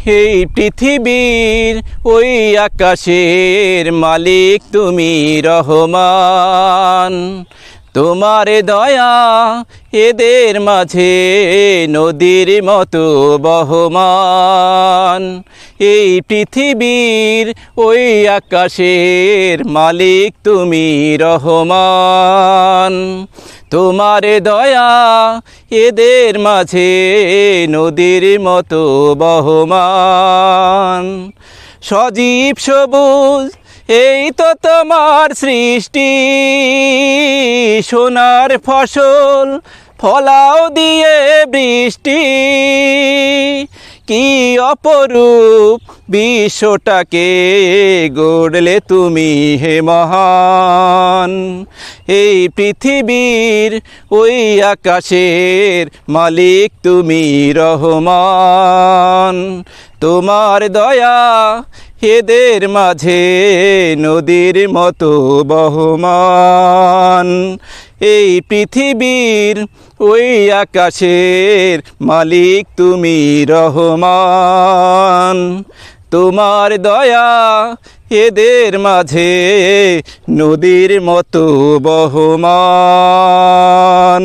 এই পৃথিবীর ওই আকাশের মালিক তুমি রহমান। তোমার দয়া এদের মাঝে নদীর মতো বহমান। এই পৃথিবীর ওই আকাশের মালিক তুমি রহমান। তোমার দয়া এদের মাঝে নদীর মতো বহমান। সজীব সবুজ এই তো তোমার সৃষ্টি, সোনার ফসল ফলাও দিয়ে বৃষ্টি। কি অপরূপ বিশ্বটাকে গড়লে তুমি হে মহান। এই পৃথিবীর ওই আকাশের মালিক তুমি রহমান। তোমার দয়া এদের মাঝে নদীর মতো বহমান। এই পৃথিবীর ওই আকাশের মালিক তুমি রহমান। তোমার দয়া এদের মাঝে নদীর মতো বহমান।